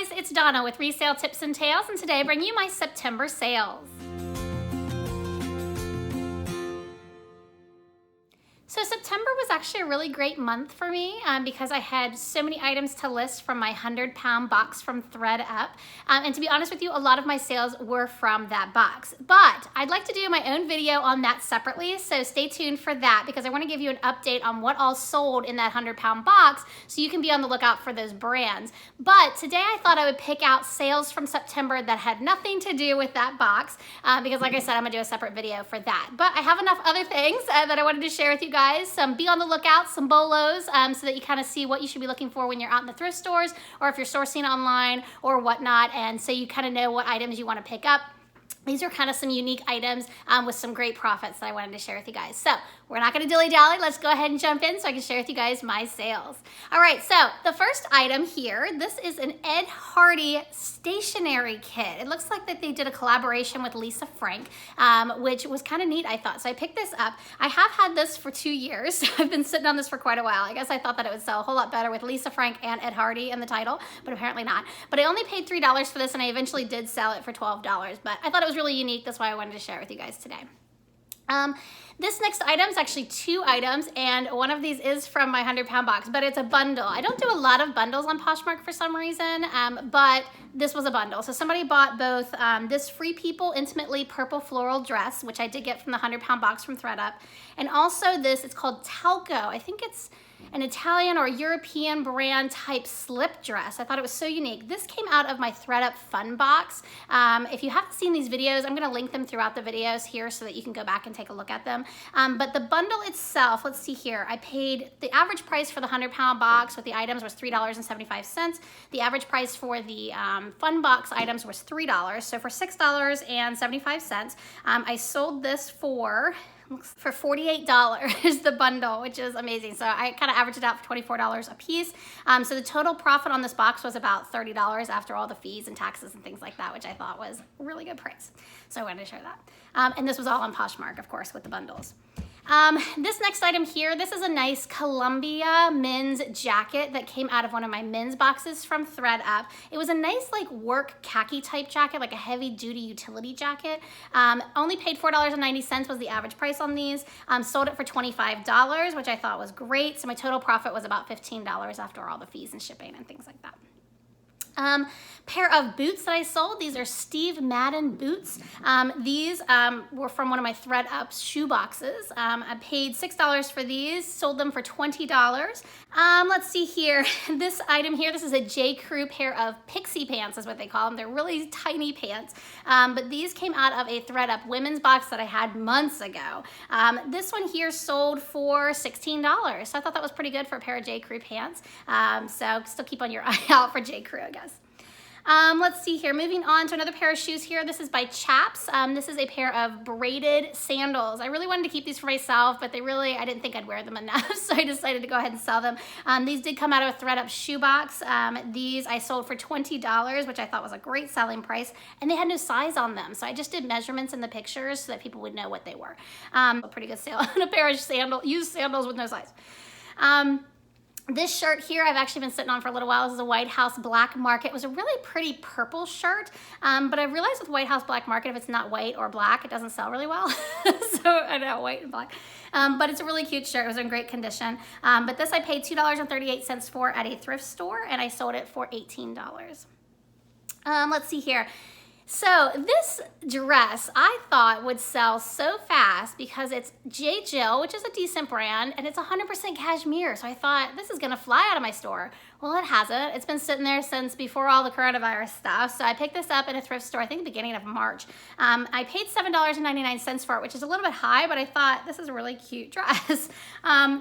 guys, it's Donna with Resale Tips and Tales, and today I bring you my September sales. So September was actually a really great month for me because I had so many items to list from my 100-pound box from thredUP. And to be honest with you, a lot of my sales were from that box. But I'd like to do my own video on that separately, so stay tuned for that because I want to give you an update on what all sold in that 100-pound box so you can be on the lookout for those brands. But today I thought I would pick out sales from September that had nothing to do with that box because like I said, I'm going to do a separate video for that. But I have enough other things that I wanted to share with you guys. Be on the lookout, some bolos, so that you kind of see what you should be looking for when you're out in the thrift stores or if you're sourcing online or whatnot, and so you kind of know what items you want to pick up. These are kind of some unique items with some great profits that I wanted to share with you guys. So we're not going to dilly-dally. Let's go ahead and jump in so I can share with you guys my sales. All right, so the first item here, this is an Ed Hardy stationery kit. It looks like that they did a collaboration with Lisa Frank, which was kind of neat, I thought. So I picked this up. I have had this for 2 years. I've been sitting on this for quite a while. I guess I thought that it would sell a whole lot better with Lisa Frank and Ed Hardy in the title, but apparently not. But I only paid $3 for this, and I eventually did sell it for $12. But I thought it was really unique. That's why I wanted to share it with you guys today. This next item is actually 2 items, and one of these is from my 100-pound box, but it's a bundle. I don't do a lot of bundles on Poshmark for some reason, but this was a bundle. So somebody bought both this Free People Intimately Purple Floral Dress, which I did get from the 100-pound box from thredUP, and also this, it's called Talco. I think it's an Italian or European brand type slip dress. I thought it was so unique. This came out of my thredUP fun box. If you haven't seen these videos, I'm gonna link them throughout the videos here so that you can go back and take a look at them. But the bundle itself, let's see here, I paid, the average price for the 100-pound box with the items was $3.75. The average price for the fun box items was $3. So for $6.75, I sold this for $48, the bundle, which is amazing. So I kind of averaged it out for $24 a piece. So the total profit on this box was about $30 after all the fees and taxes and things like that, which I thought was a really good price. So I wanted to share that. And this was all on Poshmark, of course, with the bundles. This next item here, this is a nice Columbia men's jacket that came out of one of my men's boxes from thredUP. It was a nice like work khaki type jacket, like a heavy duty utility jacket. Only paid $4.90 was the average price on these. Sold it for $25, which I thought was great. So my total profit was about $15 after all the fees and shipping and things like that. Pair of boots that I sold. These are Steve Madden boots. These were from one of my thredUP shoe boxes. I paid $6 for these, sold them for $20. Let's see here. This item here, this is a JCrew pair of pixie pants is what they call them. They're really tiny pants. But these came out of a thredUP women's box that I had months ago. This one here sold for $16. So I thought that was pretty good for a pair of JCrew pants. So still keep on your eye out for JCrew, I guess. Let's see here, moving on to another pair of shoes here. This is by Chaps. This is a pair of braided sandals. I really wanted to keep these for myself, but I didn't think I'd wear them enough, so I decided to go ahead and sell them. These did come out of a thredUP shoe box. These I sold for $20, which I thought was a great selling price, and they had no size on them, so I just did measurements in the pictures so that people would know what they were. A pretty good sale on a pair of used sandals with no size. This shirt here, I've actually been sitting on for a little while. This is a White House Black Market. It was a really pretty purple shirt, but I realized with White House Black Market, if it's not white or black, it doesn't sell really well. So I know, white and black. But it's a really cute shirt. It was in great condition. But this I paid $2.38 for at a thrift store, and I sold it for $18. Let's see here. So this dress I thought would sell so fast because it's J. Jill, which is a decent brand, and it's 100% cashmere. So I thought this is gonna fly out of my store. Well, it hasn't. It's been sitting there since before all the coronavirus stuff. So I picked this up in a thrift store, I think the beginning of March. I paid $7.99 for it, which is a little bit high, but I thought this is a really cute dress.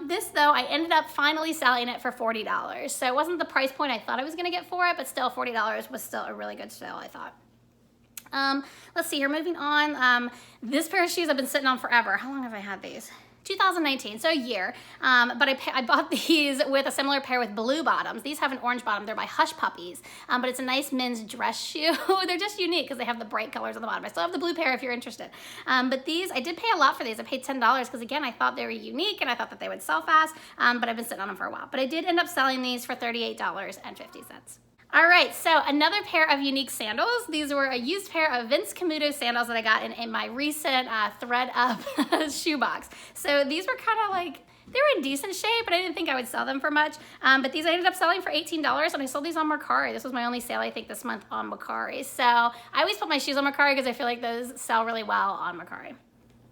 This though, I ended up finally selling it for $40. So it wasn't the price point I thought I was gonna get for it, but still $40 was still a really good sale, I thought. Let's see here, moving on. This pair of shoes I've been sitting on forever. How long have I had these? 2019, so a year. But I bought these with a similar pair with blue bottoms. These have an orange bottom. They're by Hush Puppies, but it's a nice men's dress shoe. They're just unique because they have the bright colors on the bottom. I still have the blue pair if you're interested. But these, I did pay a lot for these. I paid $10 because again, I thought they were unique and I thought that they would sell fast, but I've been sitting on them for a while. But I did end up selling these for $38.50. All right, so another pair of unique sandals. These were a used pair of Vince Camuto sandals that I got in my recent thread up shoebox. So these were kind of like, they were in decent shape, but I didn't think I would sell them for much. But these I ended up selling for $18, and I sold these on Mercari. This was my only sale, I think, this month on Mercari. So I always put my shoes on Mercari because I feel like those sell really well on Mercari.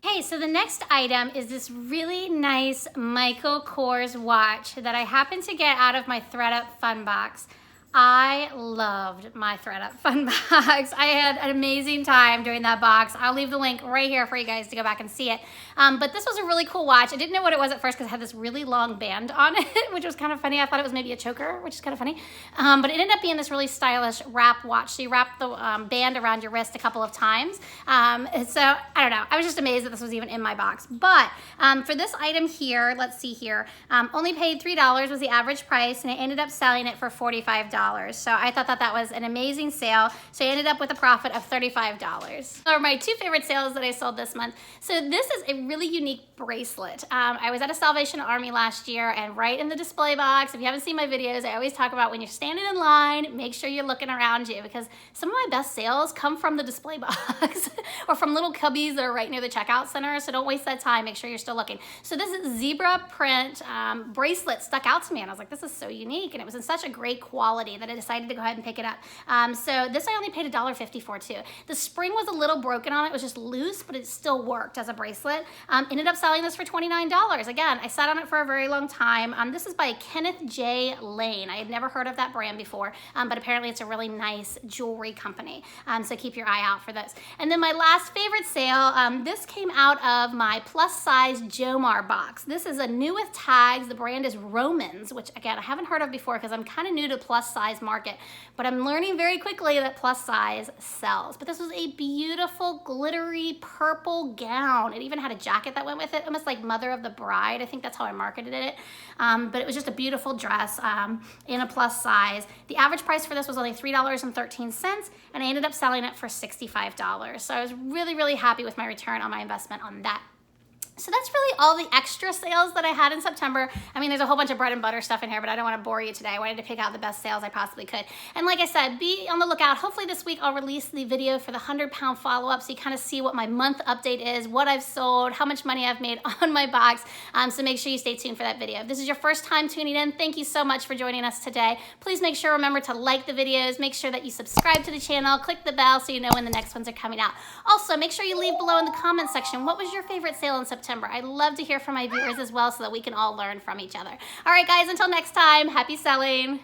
Okay, so the next item is this really nice Michael Kors watch that I happened to get out of my thredUP fun box. I loved my thredUP fun box. I had an amazing time doing that box. I'll leave the link right here for you guys to go back and see it. But this was a really cool watch. I didn't know what it was at first because it had this really long band on it, which was kind of funny. I thought it was maybe a choker, which is kind of funny. But it ended up being this really stylish wrap watch. So you wrap the band around your wrist a couple of times. So I don't know. I was just amazed that this was even in my box. But for this item here, let's see here, only paid $3 was the average price, and I ended up selling it for $45. So I thought that was an amazing sale. So I ended up with a profit of $35. So my two favorite sales that I sold this month. So this is a really unique bracelet. I was at a Salvation Army last year, and right in the display box, if you haven't seen my videos, I always talk about when you're standing in line, make sure you're looking around you, because some of my best sales come from the display box or from little cubbies that are right near the checkout center. So don't waste that time. Make sure you're still looking. So this zebra print bracelet stuck out to me, and I was like, this is so unique, and it was in such a great quality that I decided to go ahead and pick it up. So this I only paid $1.50 for too. The spring was a little broken on it. It was just loose, but it still worked as a bracelet. Ended up selling this for $29. Again, I sat on it for a very long time. This is by Kenneth J. Lane. I had never heard of that brand before, but apparently it's a really nice jewelry company. So keep your eye out for this. And then my last favorite sale, this came out of my plus size Jomar box. This is a new with tags. The brand is Romans, which again, I haven't heard of before because I'm kind of new to plus size market, but I'm learning very quickly that plus size sells. But this was a beautiful glittery purple gown. It even had a jacket that went with it, almost like Mother of the Bride. I think that's how I marketed it. But it was just a beautiful dress in a plus size. The average price for this was only $3.13, and I ended up selling it for $65. So I was really, really happy with my return on my investment on that. So that's really all the extra sales that I had in September. I mean, there's a whole bunch of bread and butter stuff in here, but I don't want to bore you today. I wanted to pick out the best sales I possibly could. And like I said, be on the lookout. Hopefully this week I'll release the video for the 100-pound follow-up, so you kind of see what my month update is, what I've sold, how much money I've made on my box. So make sure you stay tuned for that video. If this is your first time tuning in, thank you so much for joining us today. Please make sure, remember to like the videos, make sure that you subscribe to the channel, click the bell so you know when the next ones are coming out. Also, make sure you leave below in the comment section, what was your favorite sale in September? I'd love to hear from my viewers as well so that we can all learn from each other. All right, guys, until next time, happy selling.